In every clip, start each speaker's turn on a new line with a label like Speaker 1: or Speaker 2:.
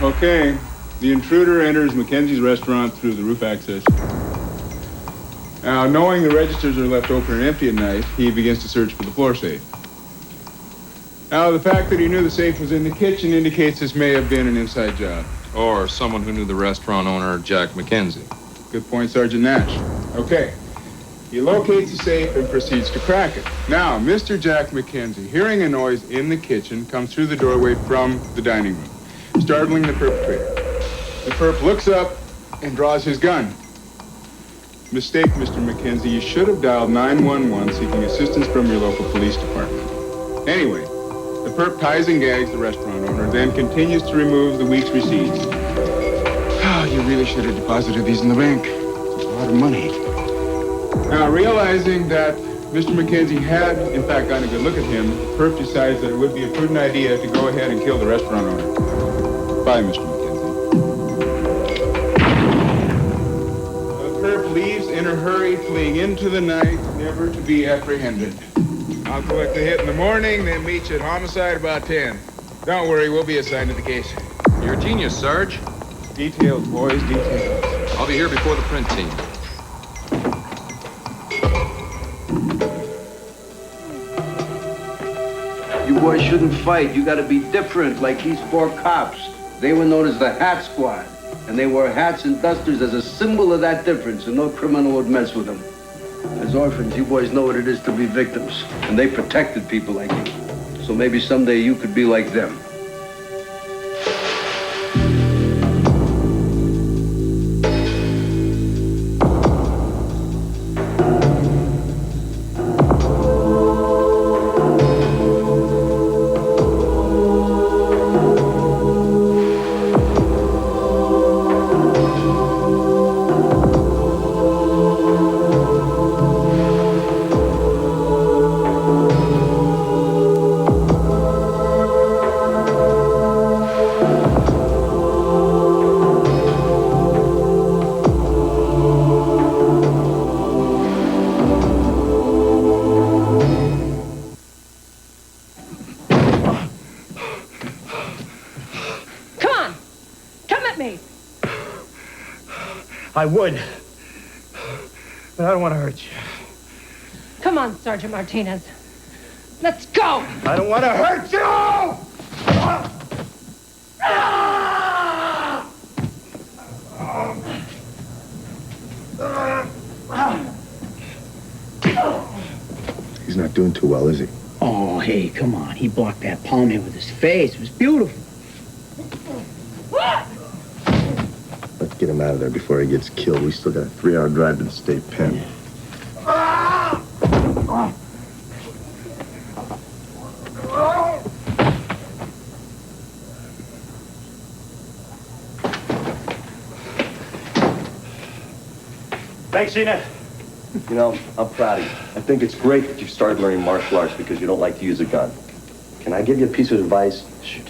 Speaker 1: Okay. The intruder enters Mackenzie's restaurant through the roof access. Now, knowing the registers are left open and empty at night, he begins to search for the floor safe. Now, the fact that he knew the safe was in the kitchen indicates this may have been an inside job.
Speaker 2: Or someone who knew the restaurant owner, Jack Mackenzie.
Speaker 1: Good point, Sergeant Nash. Okay. He locates the safe and proceeds to crack it. Now, Mr. Jack Mackenzie, hearing a noise in the kitchen, comes through the doorway from the dining room, startling the perpetrator. The perp looks up and draws his gun. Mistake, Mr. Mackenzie. You should have dialed 911 seeking assistance from your local police department. Anyway, the perp ties and gags the restaurant owner, then continues to remove the week's receipts. Oh, you really should have deposited these in the bank. It's a lot of money. Now, realizing that Mr. Mackenzie had, in fact, gotten a good look at him, the perp decides that it would be a prudent idea to go ahead and kill the restaurant owner. Bye, Mr. Mackenzie. Leaves in a hurry, fleeing into the night, never to be apprehended. I'll collect the hit in the morning, then meet you at homicide about 10. Don't worry, we'll be assigned to the case.
Speaker 2: You're a genius, Sarge.
Speaker 1: Details, boys, details.
Speaker 2: I'll be here before the print team.
Speaker 3: You boys shouldn't fight. You gotta be different, like these 4 cops. They were known as the Hat Squad. And they wore hats and dusters as a symbol of that difference, and no criminal would mess with them. As orphans, you boys know what it is to be victims, and they protected people like you. So maybe someday you could be like them.
Speaker 4: I would, but I don't want to hurt you.
Speaker 5: Come on, Sergeant Martinez. Let's go!
Speaker 4: I don't want to hurt you!
Speaker 6: He's not doing too well, is he?
Speaker 7: Oh, hey, come on. He blocked that palm hit with his face. It was beautiful.
Speaker 6: Let's get him out of there before he gets killed. We still got a 3-hour drive to the state pen.
Speaker 7: Yeah.
Speaker 4: Thanks, Sheena.
Speaker 8: You know, I'm proud of you. I think it's great that you've started learning martial arts because you don't like to use a gun. Can I give you a piece of advice?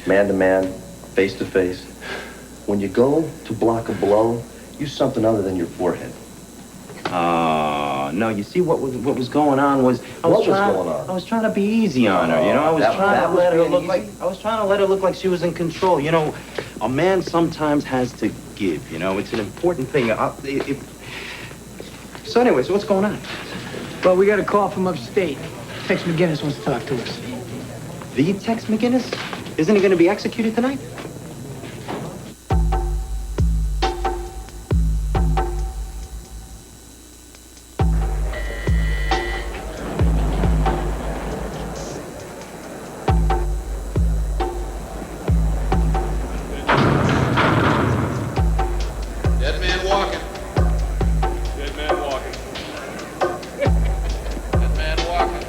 Speaker 8: Man to man, face to face. When you go to block a blow, use something other than your forehead.
Speaker 7: No, you see what was going on was I was trying to be easy on her, you know. I was trying to let her look like she was in control. You know, a man sometimes has to give, you know. It's an important thing. So anyway, so what's going on?
Speaker 9: Well, we got a call from upstate. Tex McGinnis wants to talk to us.
Speaker 7: The Tex McGinnis? Isn't he going to be executed tonight?
Speaker 2: Dead man walking.
Speaker 1: Dead man walking.
Speaker 2: Dead man walking.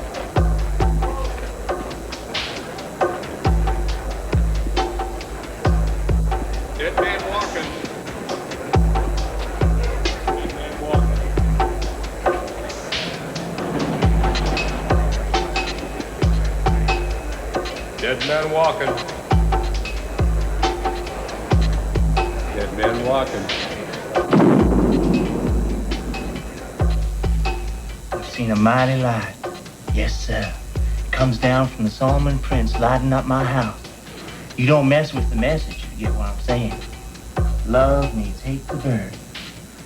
Speaker 1: Dead man walking. Dead man walking. Dead man walking. Dead man walking.
Speaker 7: I've seen a mighty light. Yes, sir. It comes down from the Solomon Prince lighting up my house. You don't mess with the message. You get what I'm saying? Love needs hate to burn.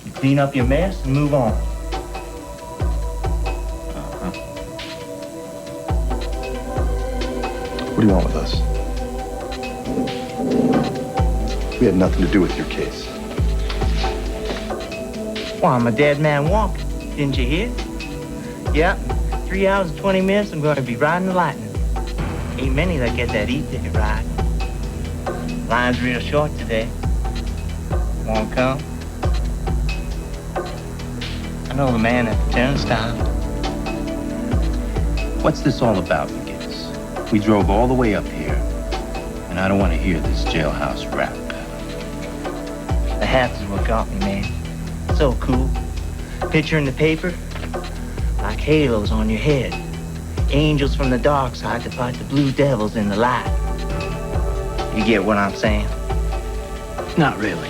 Speaker 7: You clean up your mess and move on.
Speaker 6: What do you want with us? We had nothing to do with your case.
Speaker 7: Well, I'm a dead man walking. Didn't you hear? Yep. 3 hours and 20 minutes, I'm going to be riding the lightning. Ain't many that get that E-ticket ride. Line's real short today. Wanna come? I know the man at the turnstile. What's this all about, McGinnis? We drove all the way up here, and I don't want to hear this jailhouse rap. The hats is what got me, man. So cool. Picture in the paper, like halos on your head. Angels from the dark side to fight the blue devils in the light. You get what I'm saying?
Speaker 9: Not really.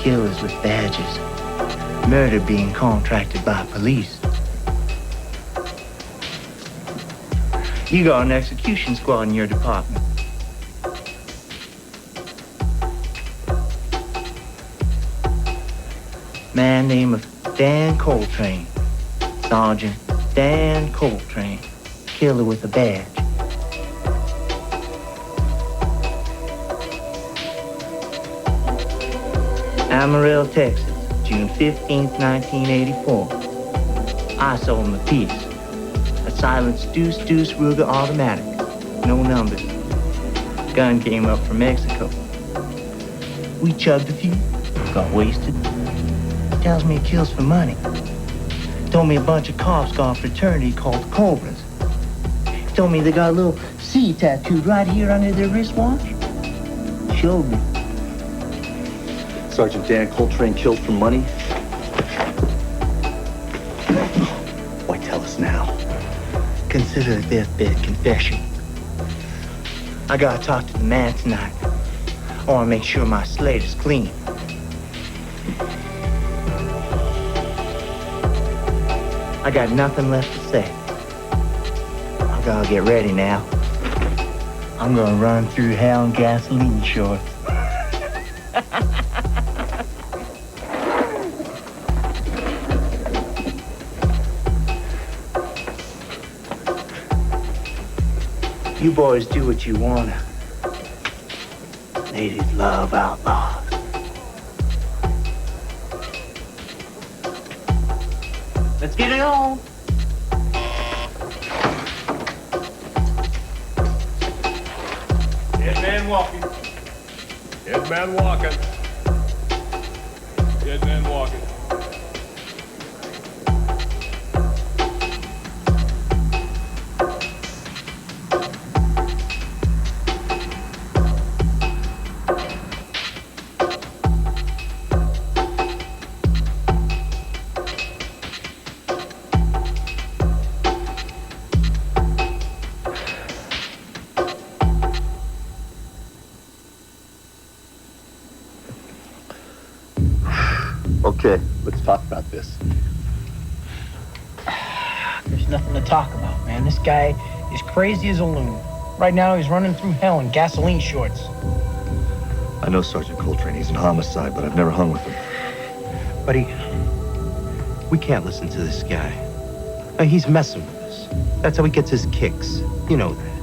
Speaker 7: Killers with badges. Murder being contracted by police. You got an execution squad in your department. Man named Dan Coltrane. Sergeant Dan Coltrane. Killer with a badge. Amarillo, Texas, June 15th, 1984. I sold him a piece. A silenced deuce Ruger automatic. No numbers. Gun came up from Mexico. We chugged a few, got wasted. Tells me he kills for money. Told me a bunch of cops got a fraternity called the Cobras. Told me they got a little C tattooed right here under their wristwatch. Showed me.
Speaker 8: Sergeant Dan Coltrane killed for money? Why tell us now?
Speaker 7: Consider a deathbed confession. I gotta talk to the man tonight. I wanna make sure my slate is clean. I got nothing left to say. I gotta get ready now. I'm gonna run through hell in gasoline shorts. You boys do what you wanna. Ladies love outlaws. Let's get it on.
Speaker 2: Dead man walking. Dead man walking. Dead man walking.
Speaker 6: Okay, let's talk about this.
Speaker 9: There's nothing to talk about, man. This guy is crazy as a loon. Right now, he's running through hell in gasoline shorts.
Speaker 6: I know Sergeant Coltrane. He's an homicide, but I've never hung with him.
Speaker 7: Buddy, we can't listen to this guy. He's messing with us. That's how he gets his kicks. You know that.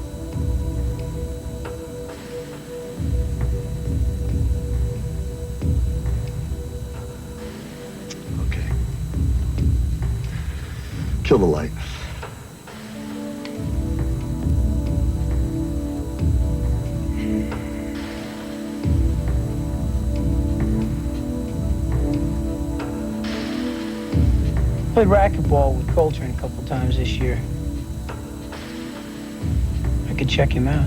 Speaker 6: Okay. Kill the light.
Speaker 9: Played racquetball with Coltrane a couple times this year. I could check him out.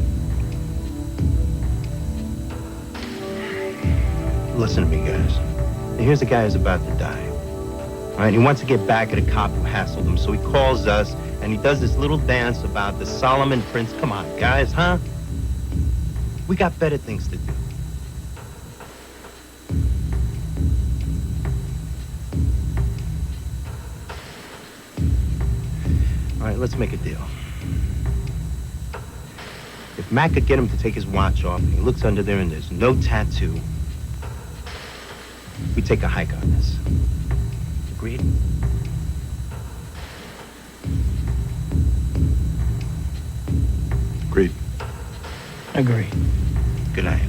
Speaker 7: Listen to me, guys. Now, here's a guy who's about to die. All right, he wants to get back at a cop who hassled him, so he calls us, and he does this little dance about the Solomon Prince. Come on, guys, huh? We got better things to do. All right, let's make a deal. If Mac could get him to take his watch off and he looks under there and there's no tattoo, we take a hike on this. Agreed?
Speaker 6: Agreed.
Speaker 9: Agreed.
Speaker 7: Good night.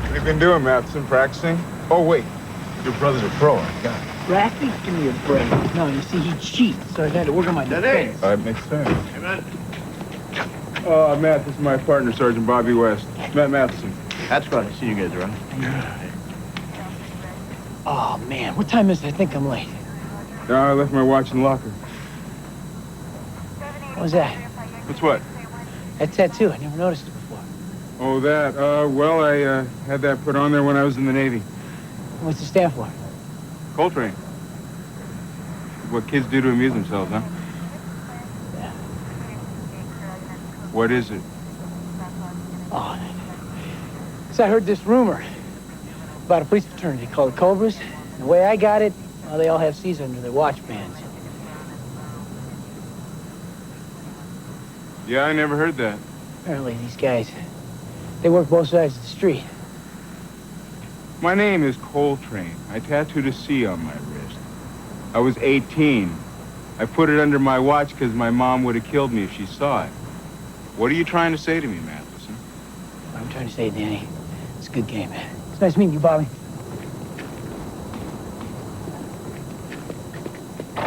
Speaker 1: What have you been doing, Matheson? Practicing? Oh, wait. Your brother's a pro. I got it.
Speaker 9: Raffy, give me a break. No, you see, he cheats, so I had to work on my defense.
Speaker 1: That makes sense. Matt, this is my partner, Sergeant Bobby West. Matt Matheson.
Speaker 6: That's right. I see you guys around.
Speaker 9: Oh, man, what time is it? I think I'm late.
Speaker 1: No, I left my watch in the locker.
Speaker 9: What was that?
Speaker 1: What's what?
Speaker 9: That tattoo. I never noticed it before.
Speaker 1: Oh, that. Well, I had that put on there when I was in the Navy.
Speaker 9: What's it stand for?
Speaker 1: Coltrane. What kids do to amuse themselves, huh?
Speaker 9: Yeah.
Speaker 1: What is it?
Speaker 9: Oh, so I heard this rumor about a police fraternity called Cobras. And the way I got it, well, they all have C's under their watch bands.
Speaker 1: Yeah, I never heard that.
Speaker 9: Apparently these guys, they work both sides of the street.
Speaker 1: My name is Coltrane. I tattooed a C on my wrist. I was 18. I put it under my watch because my mom would have killed me if she saw it. What are you trying to say to me, Matheson?
Speaker 9: What I'm trying to say, Danny, it's a good game, man. It's nice meeting you, Bobby.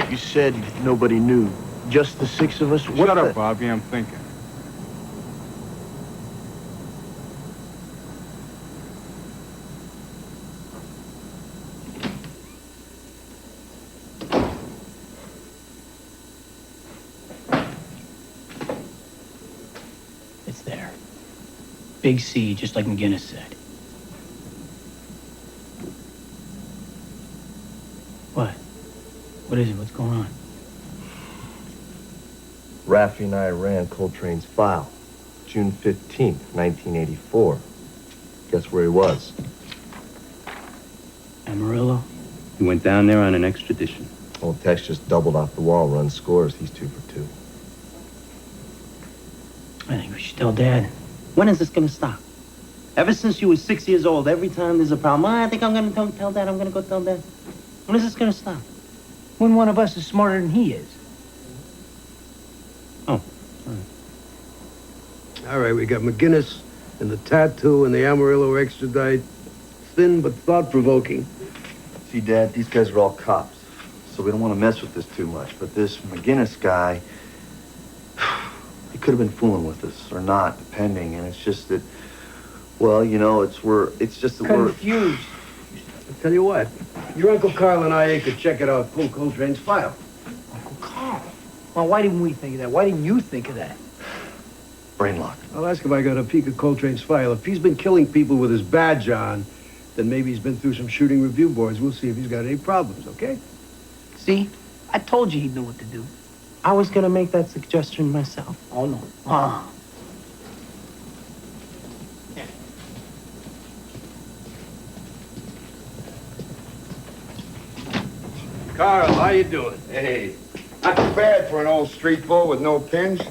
Speaker 6: You said nobody knew. Just the six of us?
Speaker 1: Shut up, Bobby. I'm thinking.
Speaker 9: It's there. Big C, just like McGinnis said. What? What is it? What's going on?
Speaker 8: Raffy and I ran Coltrane's file. June 15th, 1984. Guess where he was?
Speaker 9: Amarillo?
Speaker 7: He went down there on an extradition.
Speaker 8: Old Tex just doubled off the wall, run scores. He's 2 for 2.
Speaker 9: I think we should tell Dad.
Speaker 7: When is this gonna stop? Ever since you were 6 years old, every time there's a problem, I think I'm gonna tell Dad, I'm gonna go tell Dad. When is this gonna stop?
Speaker 9: When one of us is smarter than he is.
Speaker 7: Oh.
Speaker 3: All right, we got McGinnis and the tattoo and the Amarillo extradite. Thin but thought-provoking.
Speaker 8: See, Dad, these guys are all cops, so we don't want to mess with this too much. But this McGinnis guy, he could have been fooling with us or not, depending. And it's just that, well, you know, it's just that we're
Speaker 9: confused.
Speaker 3: I'll tell you what, your Uncle Carl and I could check it out, pull Coltrane's file.
Speaker 9: Uncle Carl. Well, why didn't we think of that? Why didn't you think of that?
Speaker 8: brain lock.
Speaker 3: I'll ask if I got a peek at Coltrane's file. If he's been killing people with his badge on, then maybe he's been through some shooting review boards. We'll see if he's got any problems, okay?
Speaker 9: See? I told you he'd know what to do.
Speaker 7: I was gonna make that suggestion myself.
Speaker 9: Oh, no.
Speaker 10: Carl, how you doing? Hey, not too bad for an old street bull with no pins.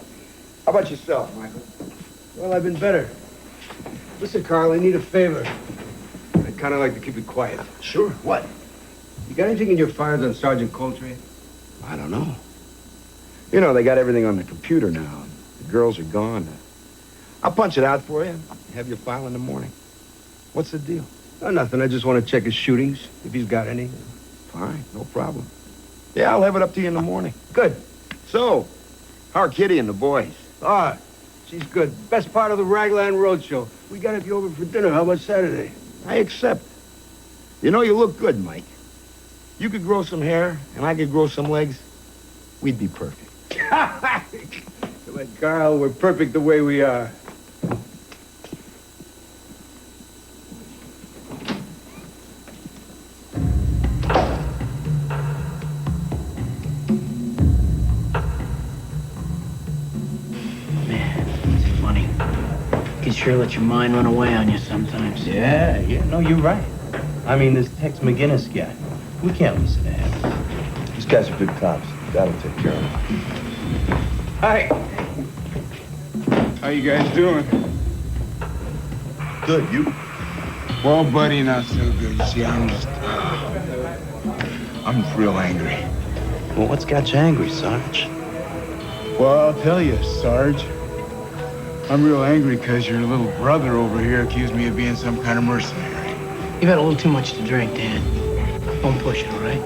Speaker 10: How about yourself, Michael?
Speaker 3: Well, I've been better. Listen, Carl, I need a favor. I'd kind of like to keep it quiet.
Speaker 10: Sure. What?
Speaker 3: You got anything in your files on Sergeant Coltrane?
Speaker 10: I don't know. You know, they got everything on the computer now. The girls are gone. I'll punch it out for you. Have your file in the morning. What's the deal?
Speaker 3: Oh, nothing. I just want to check his shootings, if he's got any.
Speaker 10: Fine, no problem. Yeah, I'll have it up to you in the morning.
Speaker 3: Good.
Speaker 10: So, how are Kitty and the boys?
Speaker 3: Ah, she's good. Best part of the Ragland Roadshow. We got to have you over for dinner. How about Saturday?
Speaker 10: I accept. You know, you look good, Mike. You could grow some hair, and I could grow some legs. We'd be perfect.
Speaker 3: Come on, Carl, we're perfect the way we are.
Speaker 9: Man, it's funny. sure let your mind run away on you sometimes.
Speaker 7: Yeah, no, you're right. I mean, this Tex McGinnis guy, we can't listen to him.
Speaker 6: These guys are good cops. That'll take care of them.
Speaker 1: Hi. How you guys doing?
Speaker 6: Good, you?
Speaker 1: Well, buddy, not so good. You see, I'm real angry.
Speaker 7: Well, what's got you angry, Sarge?
Speaker 1: Well, I'll tell you, Sarge. I'm real angry because your little brother over here accused me of being some kind of mercenary.
Speaker 9: You've had a little too much to drink, Dan. Don't push it, all right?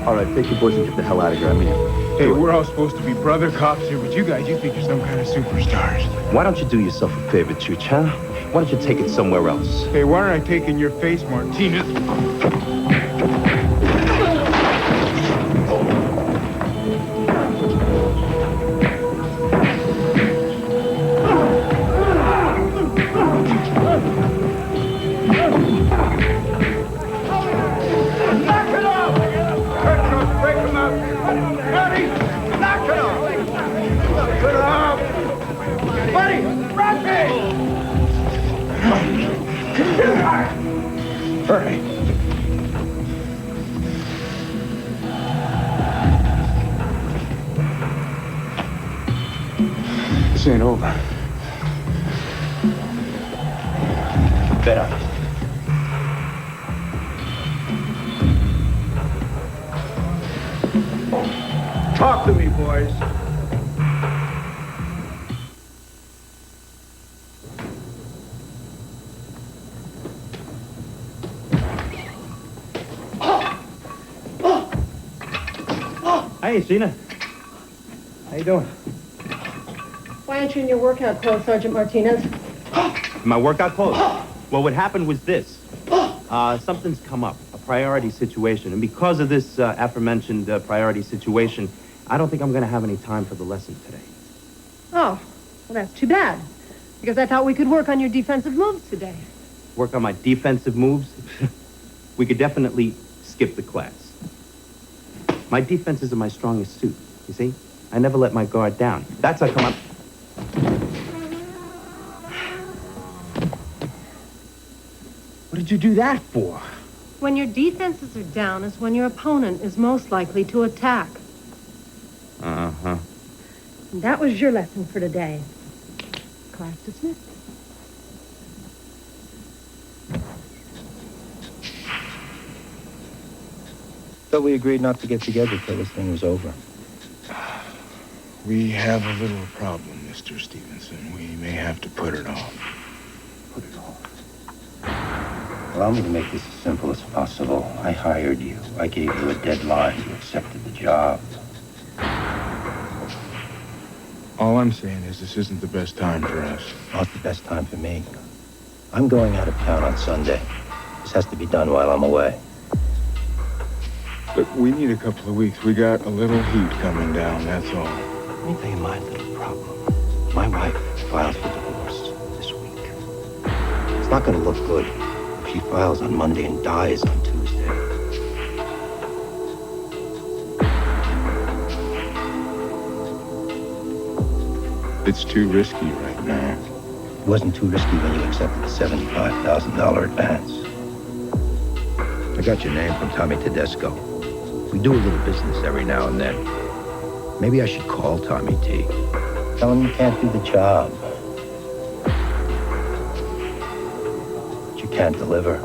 Speaker 6: All right, take your boys and get the hell out of here. I mean,
Speaker 1: Hey, we're all supposed to be brother cops here, but you guys, you think you're some kind of superstars.
Speaker 7: Why don't you do yourself a favor, Chooch, huh? Why don't you take it somewhere else?
Speaker 1: Hey, why aren't I taking your face, Martinez? This ain't over.
Speaker 7: Better.
Speaker 1: Talk to me, boys.
Speaker 7: Hey, Sheena. How you doing?
Speaker 5: Why aren't you in your workout clothes, Sergeant Martinez?
Speaker 7: My workout clothes? Well, what happened was this. Something's come up, a priority situation. And because of this aforementioned priority situation, I don't think I'm going to have any time for the lesson today.
Speaker 5: Oh, well, that's too bad. Because I thought we could work on your defensive moves today.
Speaker 7: Work on my defensive moves? We could definitely skip the class. My defenses are my strongest suit, you see? I never let my guard down. That's how come up. What did you do that for?
Speaker 5: When your defenses are down is when your opponent is most likely to attack.
Speaker 7: Uh-huh.
Speaker 5: And that was your lesson for today. Class dismissed.
Speaker 6: thought we agreed not to get together till this thing was over.
Speaker 1: We have a little problem, Mr. Stevenson. We may have to put it off.
Speaker 6: Put it off. Allow me to make this as simple as possible. I hired you. I gave you a deadline. You accepted the job.
Speaker 1: All I'm saying is this isn't the best time for us.
Speaker 6: Not the best time for me. I'm going out of town on Sunday. This has to be done while I'm away.
Speaker 1: Look, we need a couple of weeks. We got a little heat coming down, that's all.
Speaker 6: Let me tell you my little problem. My wife files for divorce this week. It's not going to look good if she files on Monday and dies on Tuesday.
Speaker 1: It's too risky right now.
Speaker 6: It wasn't too risky when you accepted the $75,000 advance. I got your name from Tommy Tedesco. We do a little business every now and then. Maybe I should call Tommy T. Tell him you can't do the job. But you can't deliver.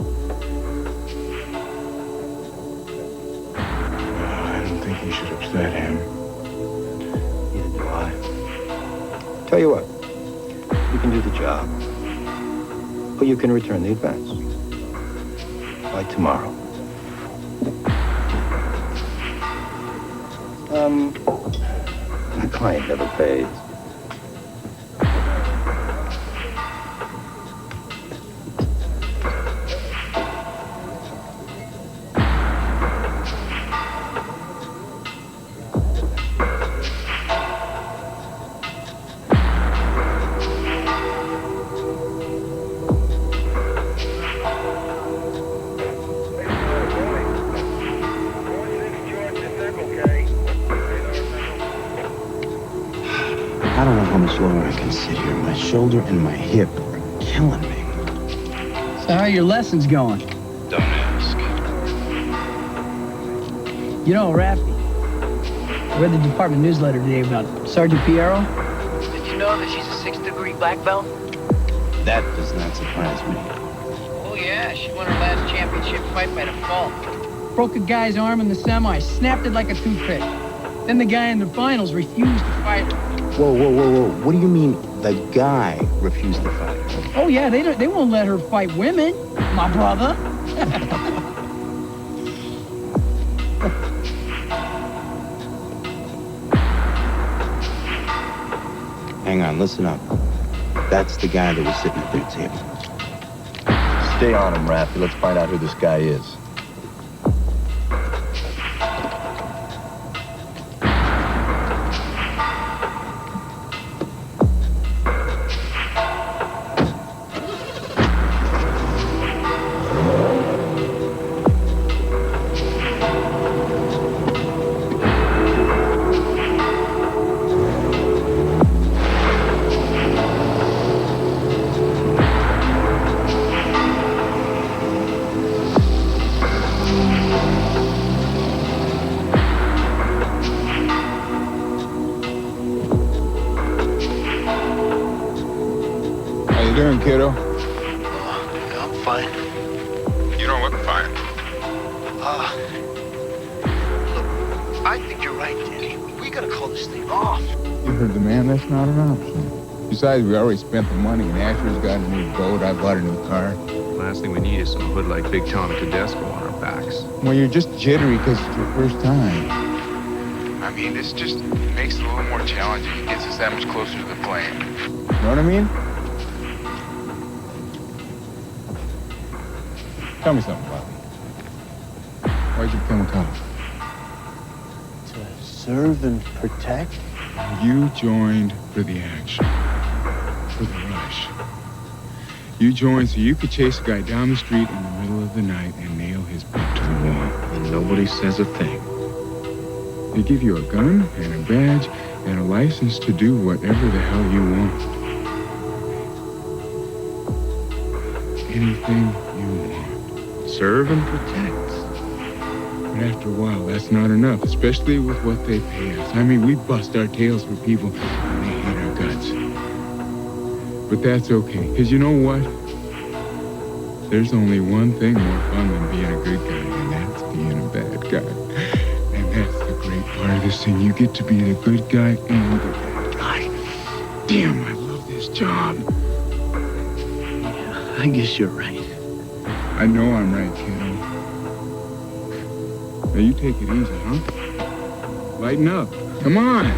Speaker 1: I don't think you should upset him.
Speaker 6: Neither do I. Tell you what, you can do the job, or you can return the advance. By tomorrow. The client never pays.
Speaker 7: I don't know how much longer I can sit here. My shoulder and my hip are killing me.
Speaker 9: So how are your lessons going?
Speaker 2: Don't ask.
Speaker 9: You know, Rafty, I read the department newsletter today about Sergeant Piero. Did you know that she's a 6th-degree black belt?
Speaker 7: That does not surprise me.
Speaker 9: Oh, yeah. She won her last championship fight by default. Broke a guy's arm in the semi, snapped it like a toothpick. Then the guy in the finals refused to fight her.
Speaker 7: Whoa, whoa, whoa, whoa. What do you mean the guy refused to fight her?
Speaker 9: Oh, yeah, they won't let her fight women, my brother.
Speaker 7: Hang on, listen up. That's the guy that was sitting at their table.
Speaker 8: Stay on him, Rafty. Let's find out who this guy is.
Speaker 1: How you doing, kiddo?
Speaker 6: I'm fine.
Speaker 1: You don't look fine.
Speaker 6: Look, I think you're right, Danny. We gotta call this thing off.
Speaker 1: You heard the man, that's not an option. Besides, we already spent the money, and Asher's got a new boat, I bought a new car.
Speaker 2: Last thing we need is some hood like Big Tommy Tedesco on our backs.
Speaker 1: Well, you're just jittery because it's your first time. I mean, this just makes it a little more challenging. It gets us that much closer to the plane. You know what I mean? Tell me something, Bobby. Why'd you become a cop?
Speaker 7: To serve and protect?
Speaker 1: You joined for the action. For the rush. You joined so you could chase a guy down the street in the middle of the night and nail his butt to the wall. And nobody says a thing. They give you a gun and a badge and a license to do whatever the hell you want. Anything you want. Serve and protect. But after a while, that's not enough, especially with what they pay us. I mean, we bust our tails for people and they hate our guts. But that's okay, because you know what? There's only one thing more fun than being a good guy, and that's being a bad guy. And that's the great part of this thing. You get to be the good guy and the bad guy. Damn, I love this job.
Speaker 9: Yeah, I guess you're right.
Speaker 1: I know I'm right, kiddo. Now you take it easy, huh? Lighten up. Come on.
Speaker 9: All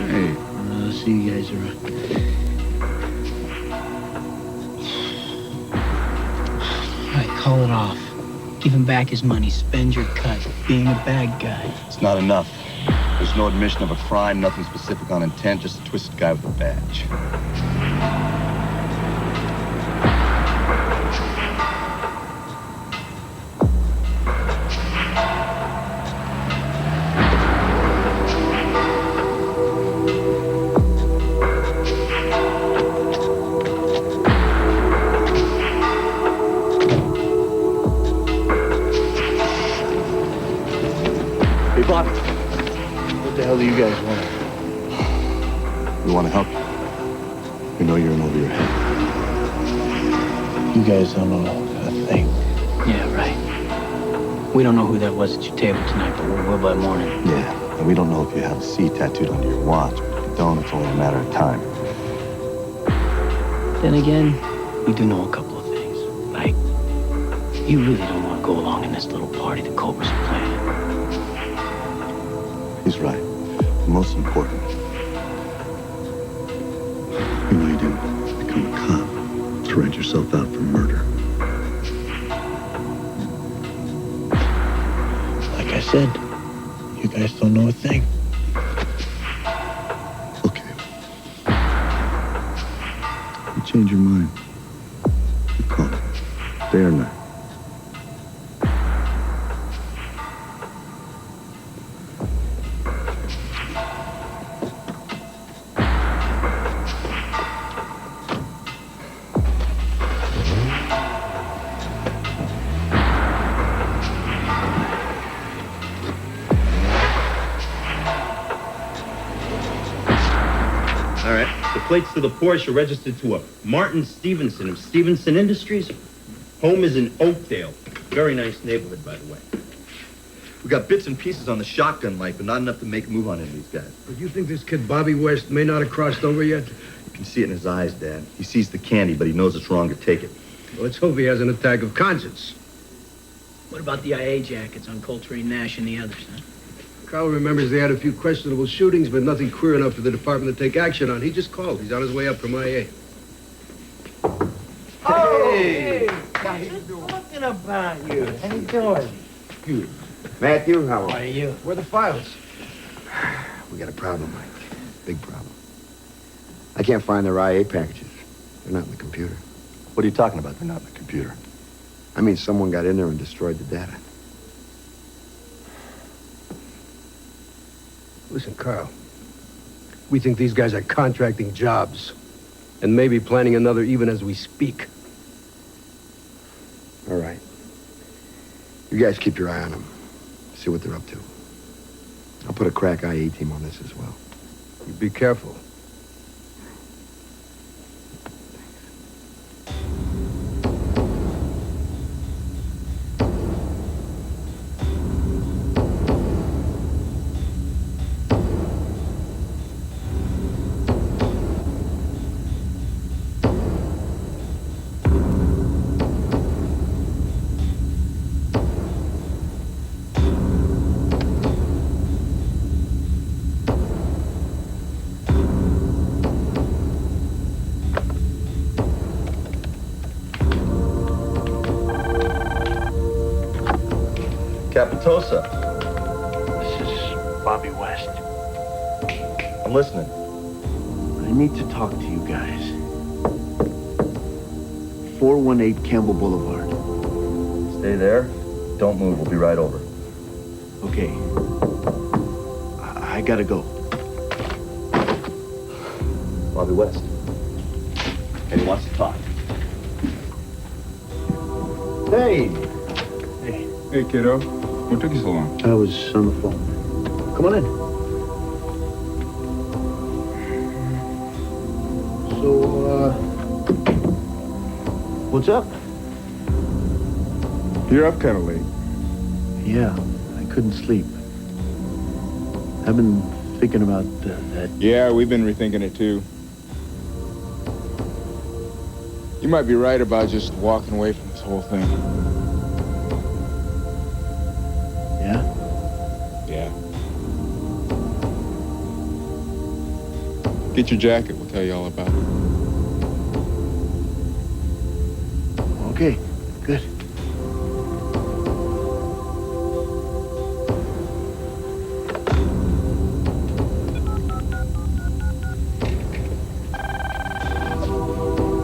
Speaker 9: right. I'll see you guys around. All right, call it off. Give him back his money. Spend your cut. Being a bad guy.
Speaker 8: It's not enough. There's no admission of a crime, nothing specific on intent, just a twisted guy with a badge.
Speaker 6: Hey, Bobby. What the hell do you guys want?
Speaker 8: We want to help you. We know you're in over your head.
Speaker 6: You guys don't know a thing.
Speaker 9: Yeah, right. We don't know who that was at your table tonight, but we will by morning.
Speaker 8: Yeah, and we don't know if you have a C tattooed onto your watch, but if you don't, it's only a matter of time.
Speaker 9: Then again, we do know a couple of things. Like, you really don't want to go along in this little party the Cobras are planning.
Speaker 8: He's right. The most important. You know you didn't become a cop to rent yourself out for murder.
Speaker 6: Like I said, you guys don't know a thing.
Speaker 8: Okay. You change your mind. You call me. Day or night.
Speaker 7: plates to the Porsche are registered to a Martin Stevenson of Stevenson Industries. Home is in Oakdale. Very nice neighborhood, by the way.
Speaker 8: We got bits and pieces on the shotgun light, but not enough to make a move on any of these guys.
Speaker 11: But you think this kid Bobby West may not have crossed over yet?
Speaker 8: You can see it in his eyes, Dad. He sees the candy, but he knows it's wrong to take it.
Speaker 11: Well, let's hope he has an attack of conscience.
Speaker 9: What about the IA jackets on Coltrane, Nash, and the others, huh?
Speaker 11: Carl remembers they had a few questionable shootings, but nothing queer enough for the department to take action on. He just called. He's on his way up from IA.
Speaker 7: Oh, hey! Talking about you. How you doing?
Speaker 10: Good. Matthew, how
Speaker 9: Why
Speaker 10: are
Speaker 9: are
Speaker 10: you?
Speaker 9: you?
Speaker 11: Where are the files?
Speaker 10: We got a problem, Mike. Big problem. I can't find their IA packages. They're not in the computer.
Speaker 8: What are you talking about? They're not in the computer.
Speaker 10: I mean, someone got in there and destroyed the data.
Speaker 11: Listen, Carl. We think these guys are contracting jobs. And maybe planning another even as we speak.
Speaker 10: All right. You guys keep your eye on them. See what they're up to. I'll put a crack IA team on this as well.
Speaker 11: You be careful.
Speaker 8: Capitosa.
Speaker 12: This is Bobby West.
Speaker 8: I'm listening.
Speaker 12: I need to talk to you guys. 418 Campbell Boulevard.
Speaker 8: Stay there. Don't move. We'll be right over.
Speaker 12: Okay. I gotta go.
Speaker 8: Bobby West. And he wants to talk.
Speaker 12: Hey!
Speaker 1: Hey, kiddo. What took you so long?
Speaker 12: I was on the phone. Come on in. So, what's up?
Speaker 1: You're up kind of late.
Speaker 12: Yeah, I couldn't sleep. I've been thinking about that.
Speaker 1: Yeah, we've been rethinking it too. You might be right about just walking away from this whole thing.
Speaker 12: Yeah?
Speaker 1: Yeah. Get your jacket. We'll tell you all about it.
Speaker 12: Okay, good.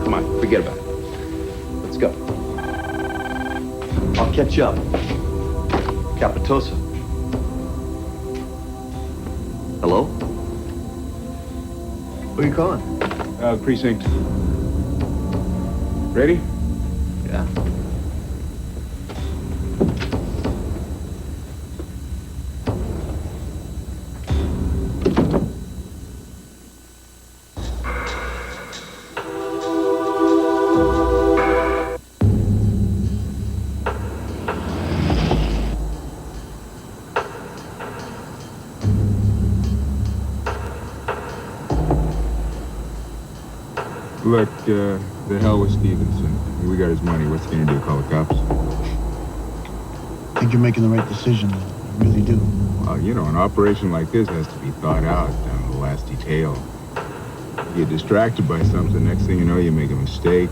Speaker 8: Come on, forget about it. Let's go. I'll catch you up. Capitosa. Hello?
Speaker 12: Who are you calling?
Speaker 1: Precinct. Ready?
Speaker 8: Yeah.
Speaker 1: Look, the hell with Stevenson. We got his money. What's he gonna do? Call the cops?
Speaker 12: I think you're making the right decision. I really do.
Speaker 1: Well, you know, an operation like this has to be thought out down to the last detail. You get distracted by something, next thing you know, you make a mistake.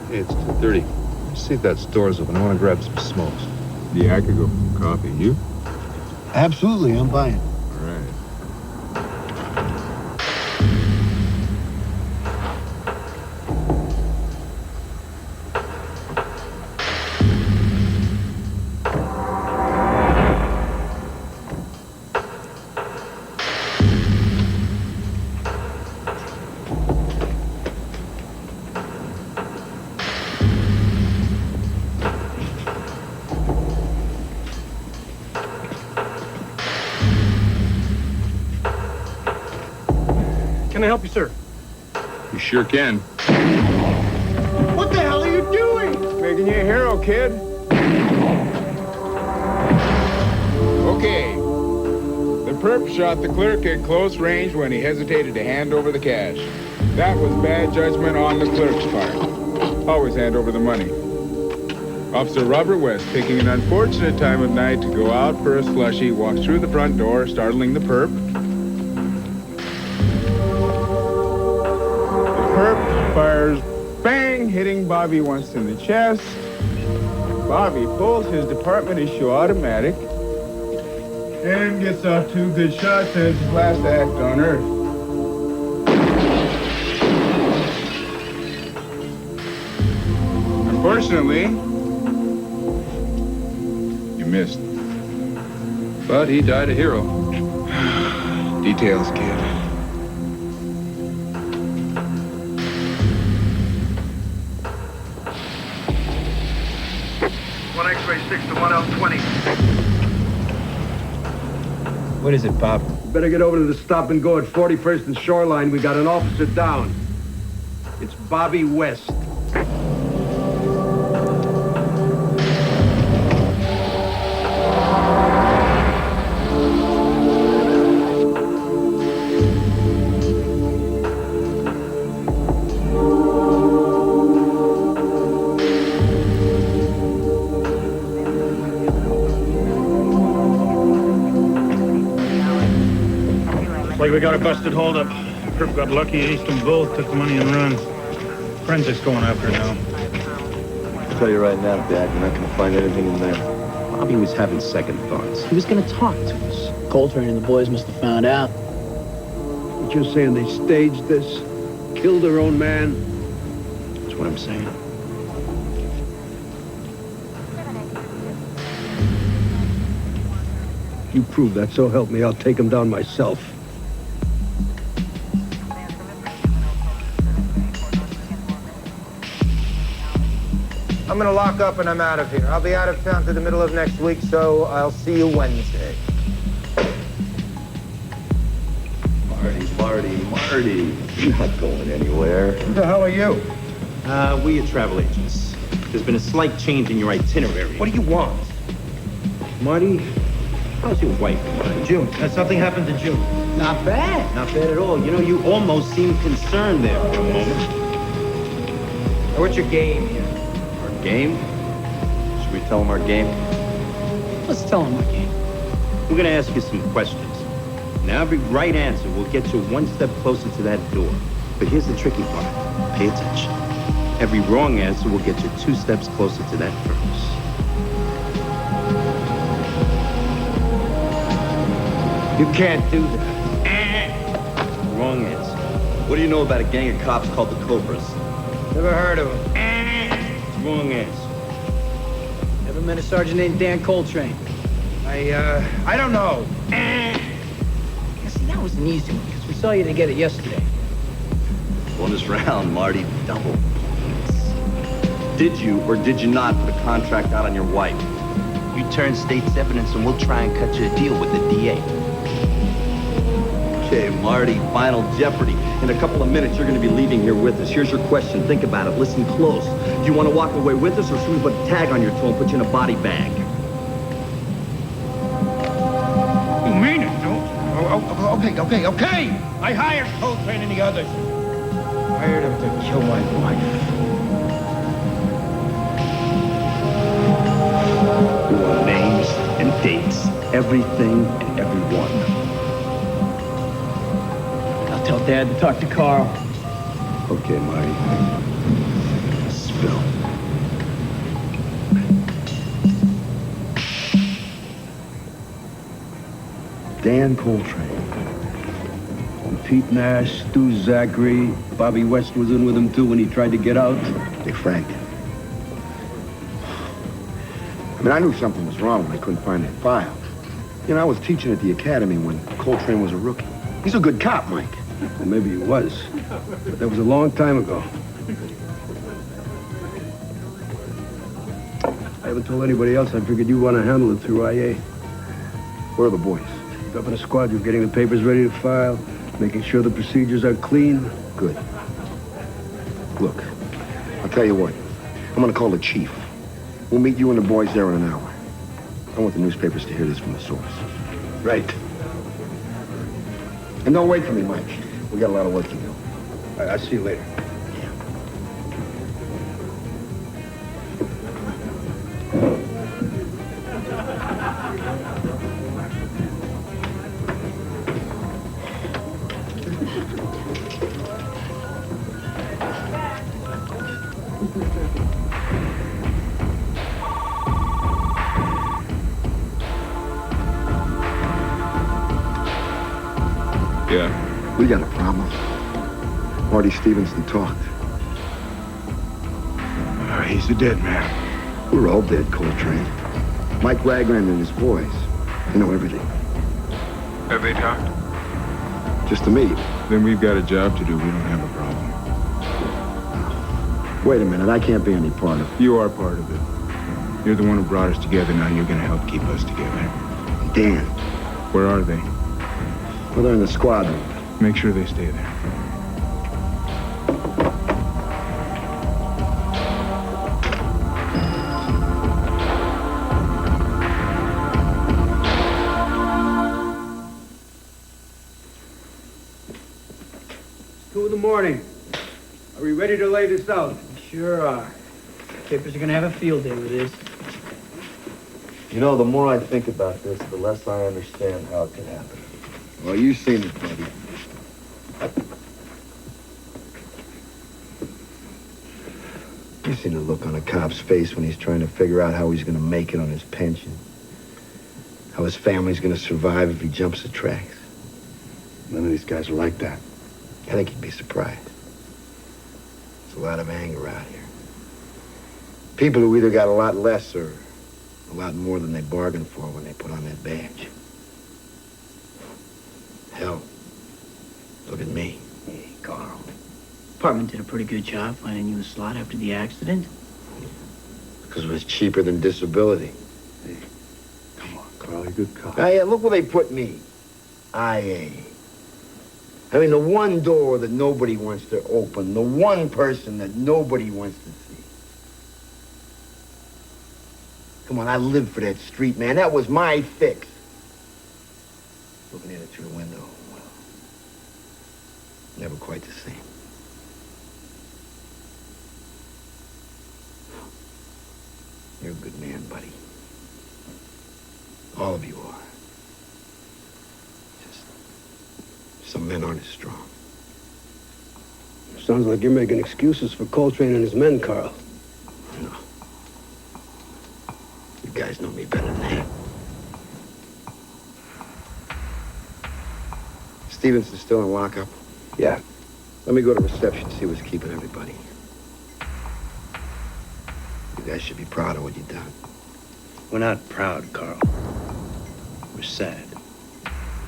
Speaker 13: Hey, it's 2:30. See if that store's open. I want to grab some smokes.
Speaker 1: Yeah, I could go for some coffee. You?
Speaker 12: Absolutely, I'm buying.
Speaker 1: All right.
Speaker 4: Can I help you, sir?
Speaker 2: You sure can.
Speaker 12: What the hell are you doing?
Speaker 1: Making you a hero, kid. Okay. The perp shot the clerk at close range when he hesitated to hand over the cash. That was bad judgment on the clerk's part. Always hand over the money. Officer Robert West, picking an unfortunate time of night to go out for a slushie, walks through the front door, startling the perp. The perp fires, bang, hitting Bobby once in the chest. Bobby pulls his department issue automatic and gets off 2 good shots as his last act on Earth. Unfortunately, you missed.
Speaker 2: But he died a hero.
Speaker 1: Details, kid.
Speaker 14: One X-ray 6 to 1L20.
Speaker 11: What is it, Pop? Better get over to the stop and go at 41st and Shoreline. We got an officer down. It's Bobby West.
Speaker 4: Like we got a busted holdup. Perp got lucky, aced them both, took the money and run. Forensics going after it now.
Speaker 8: I'll tell you right now, Dad, you're not gonna find anything in there.
Speaker 9: Bobby was having second thoughts. He was gonna talk to us. Coltrane and the boys must have found out.
Speaker 11: But you're saying they staged this? Killed their own man?
Speaker 9: That's what I'm saying.
Speaker 11: You prove that, so help me, I'll take him down myself.
Speaker 15: I'm gonna lock up and I'm out of here. I'll be out of town to the middle of next week, so I'll see you Wednesday.
Speaker 8: Marty. You're not going anywhere.
Speaker 15: Who the hell are you?
Speaker 7: We are travel agents. There's been a slight change in your itinerary.
Speaker 15: What do you want?
Speaker 7: Marty, how's your wife, Marty?
Speaker 15: June. Has something happened to June?
Speaker 7: Not bad. Not bad at all. You know, you almost seemed concerned there for a moment.
Speaker 15: Now, what's your game here?
Speaker 8: Game? Should we tell him our game?
Speaker 9: Let's tell him our game.
Speaker 7: We're gonna ask you some questions. Now, every right answer will get you one step closer to that door. But here's the tricky part. Pay attention. Every wrong answer will get you 2 steps closer to that furnace.
Speaker 15: You can't do that.
Speaker 7: Wrong answer.
Speaker 8: What do you know about a gang of cops called the Cobras?
Speaker 15: Never heard of him.
Speaker 7: Wrong answer.
Speaker 9: Never met a sergeant named Dan Coltrane.
Speaker 15: I don't know.
Speaker 9: See, that was an easy one, because we saw you to get it yesterday.
Speaker 8: Bonus round, Marty. Double points. Did you or did you not put a contract out on your wife?
Speaker 7: You turn state's evidence and we'll try and cut you a deal with the DA.
Speaker 8: Okay, Marty, final jeopardy. In a couple of minutes, you're going to be leaving here with us. Here's your question. Think about it. Listen close. Do you want to walk away with us, or should we put a tag on your toe and put you in a body bag?
Speaker 15: You mean it, don't you? Okay. I hired Coltrane and the others. Hired him to kill my wife.
Speaker 8: We want names and dates. Everything and everyone.
Speaker 9: I'll tell Dad to talk to Carl.
Speaker 11: Okay, Marty.
Speaker 8: Spill.
Speaker 11: Dan Coltrane. And Pete Nash, Stu Zachary, Bobby West was in with him too when he tried to get out.
Speaker 10: Hey, Frank. I mean, I knew something was wrong when I couldn't find that file. You know, I was teaching at the academy when Coltrane was a rookie. He's a good cop, Mike.
Speaker 11: Well, maybe he was, but that was a long time ago. I haven't told anybody else. I figured you want to handle it through IA.
Speaker 10: Where are the boys?
Speaker 11: Up in a squad, you're getting the papers ready to file, making sure the procedures are clean.
Speaker 10: Good. Look, I'll tell you what. I'm gonna call the chief. We'll meet you and the boys there in an hour. I want the newspapers to hear this from the source.
Speaker 11: Right.
Speaker 10: And don't wait for me, Mike. We got a lot of work to do.
Speaker 11: All right, I'll see you later.
Speaker 2: Yeah.
Speaker 10: We got a problem. Marty Stevenson talked.
Speaker 15: He's a dead man.
Speaker 10: We're all dead, Coltrane. Mike Ragland and his boys. They know everything.
Speaker 1: Have they talked?
Speaker 10: Just to me.
Speaker 1: Then we've got a job to do. We don't have a problem.
Speaker 10: Wait a minute. I can't be any part of it.
Speaker 1: You are part of it. You're the one who brought us together. Now you're going to help keep us together.
Speaker 10: Dan.
Speaker 1: Where are they?
Speaker 10: Well, they're in the squad room.
Speaker 1: Make sure they stay there.
Speaker 11: It's 2 in the morning. Are we ready to lay this out?
Speaker 9: Sure are. Papers are gonna have a field day with this.
Speaker 8: You know, the more I think about this, the less I understand how it could happen.
Speaker 10: Well, you've seen it, buddy. You've seen the look on a cop's face when he's trying to figure out how he's going to make it on his pension. How his family's going to survive if he jumps the tracks.
Speaker 11: None of these guys are like that.
Speaker 10: I think you'd be surprised. There's a lot of anger out here. People who either got a lot less or a lot more than they bargained for when they put on that badge. Hell, look at me.
Speaker 9: Hey, Carl. Department did a pretty good job finding you a slot after the accident.
Speaker 10: Because it was cheaper than disability.
Speaker 11: Hey, come on, Carl, you're a good cop.
Speaker 10: Oh, yeah, look where they put me. IA. I mean, the one door that nobody wants to open. The one person that nobody wants to see. Come on, I lived for that street, man. That was my fix. Looking at it through the window, well, never quite the same. You're a good man, buddy. All of you are. Just some men aren't as strong.
Speaker 11: Sounds like you're making excuses for Coltrane and his men, Carl.
Speaker 10: No. You guys know me better than that. Stevenson's still in lockup?
Speaker 11: Yeah.
Speaker 10: Let me go to reception, see what's keeping everybody. You guys should be proud of what you've done.
Speaker 7: We're not proud, Carl. We're sad.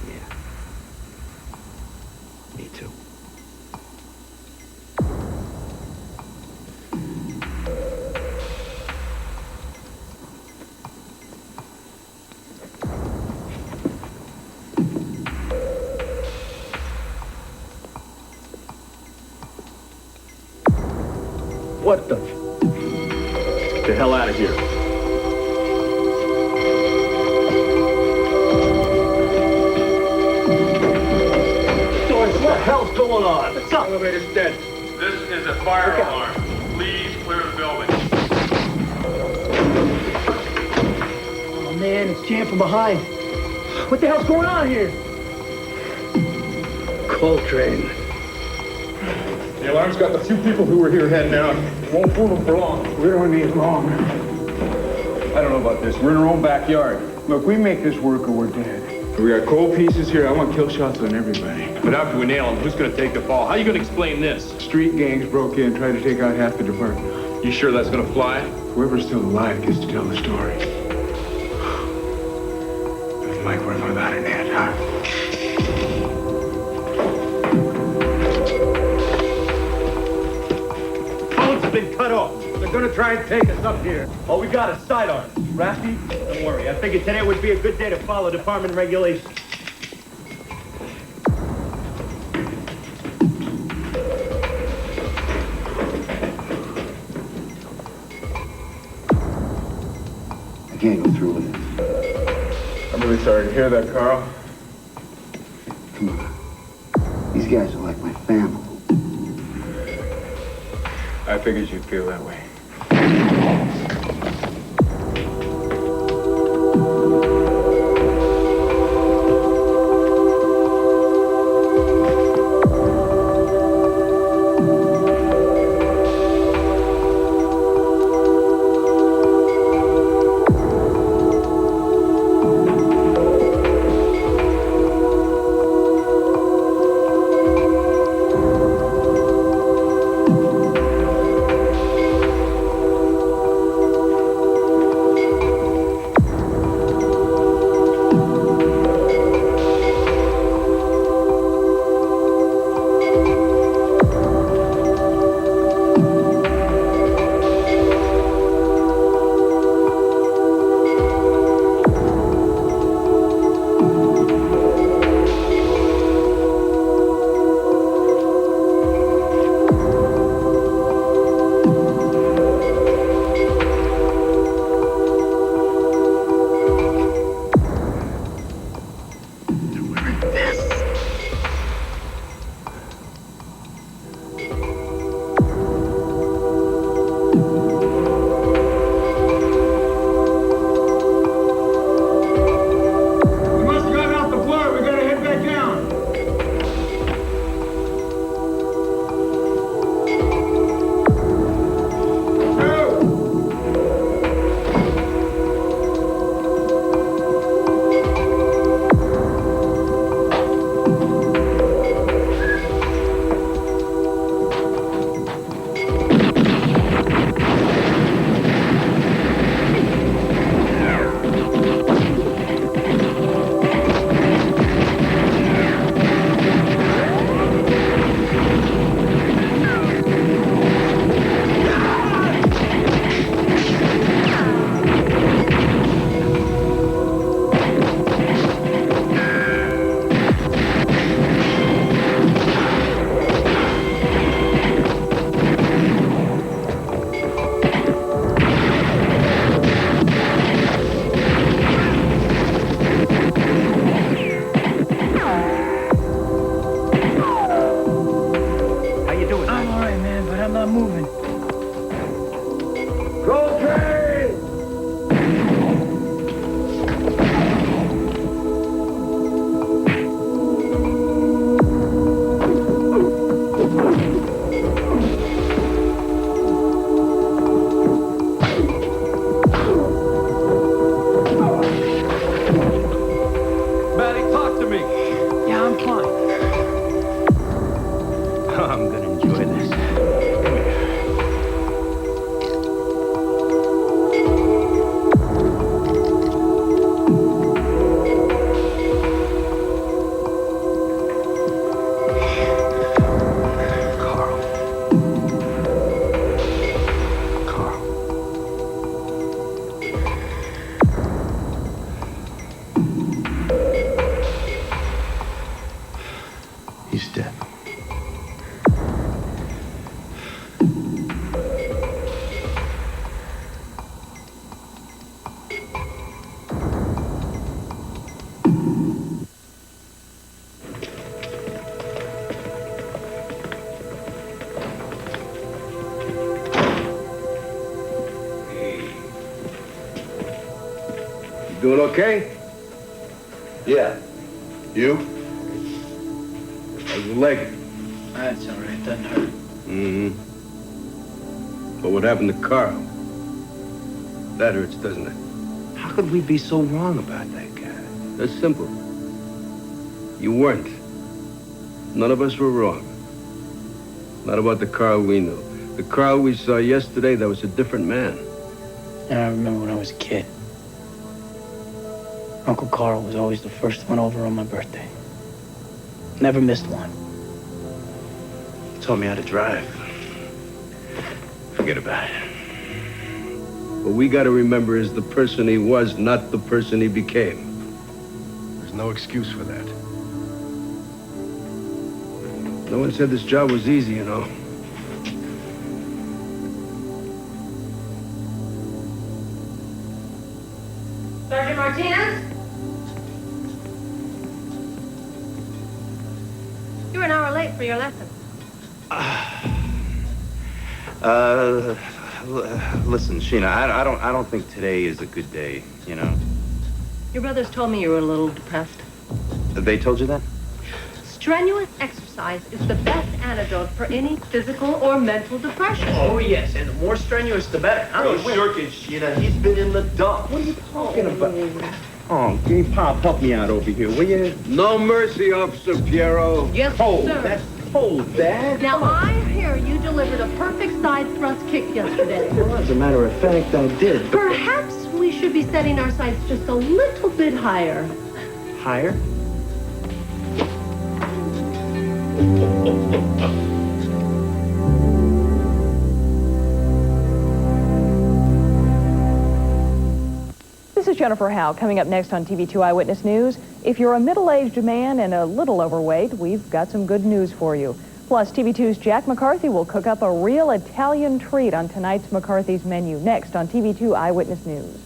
Speaker 10: Yeah. Me too.
Speaker 7: What the? Get the hell out of here. What the hell's going on? What's up?
Speaker 11: Elevator's dead.
Speaker 14: This is a fire alarm. Please clear the building.
Speaker 9: Oh, man, it's jammed from behind. What the hell's going on here?
Speaker 11: Coltrane.
Speaker 1: The alarm's got the few people who were here heading out. Won't fool them for long.
Speaker 15: We don't need long. I don't know about this. We're in our own backyard. Look, we make this work or we're dead.
Speaker 1: We got cold pieces here. I want kill shots on everybody.
Speaker 2: But after we nail him, who's going to take the fall? How are you going to explain this?
Speaker 1: Street gangs broke in, tried to take out half the department.
Speaker 2: You sure that's going to fly?
Speaker 1: Whoever's still alive gets to tell the story. Doesn't like working without an ad, huh?
Speaker 7: Been cut off. They're gonna try and take us up here. All we got is sidearms. Raspy, don't worry. I figured today would be a good day to follow department regulations.
Speaker 10: I can't go through with it.
Speaker 1: I'm really sorry to hear that, Carl.
Speaker 10: Come on. These guys are like my family.
Speaker 1: I figured you'd feel that way.
Speaker 10: He's dead.
Speaker 15: You doing okay?
Speaker 8: Yeah. You?
Speaker 15: How's your leg?
Speaker 9: That's all right. Doesn't hurt.
Speaker 15: Mm-hmm. But what happened to Carl? That hurts, doesn't it? How could we be so wrong about that guy? That's simple. You weren't. None of us were wrong. Not about the Carl we knew. The Carl we saw yesterday, that was a different man.
Speaker 9: And I remember when I was a kid. Uncle Carl was always the first one over on my birthday. Never missed one. Taught me how to drive. Forget about it.
Speaker 15: What we gotta remember is the person he was, not the person he became.
Speaker 10: There's no excuse for that.
Speaker 15: No one said this job was easy, you know.
Speaker 5: Sergeant Martinez? You're an hour late for your lesson.
Speaker 7: Listen, Sheena, I don't think today is a good day, you know?
Speaker 5: Your brothers told me you were a little depressed.
Speaker 7: They told you that?
Speaker 5: Strenuous exercise is the best antidote for any physical or mental depression.
Speaker 9: Oh, yes, and the more strenuous, the better.
Speaker 8: No shirking, Sheena. He's been in the dump.
Speaker 7: What are you talking about? Oh, Game Pop, help me out over here, will you?
Speaker 15: No mercy, Officer Piero.
Speaker 5: Yes,
Speaker 7: Cold,
Speaker 5: sir.
Speaker 7: that's cold, Dad.
Speaker 5: Now, I hear you delivered a perfect side thrust kick yesterday.
Speaker 7: Well, as a matter of fact, I did.
Speaker 5: Perhaps we should be setting our sights just a little bit higher.
Speaker 7: Higher?
Speaker 16: This is Jennifer Howe. Coming up next on TV2 Eyewitness News, if you're a middle-aged man and a little overweight, we've got some good news for you. Plus, TV2's Jack McCarthy will cook up a real Italian treat on tonight's McCarthy's menu. Next on TV2 Eyewitness News.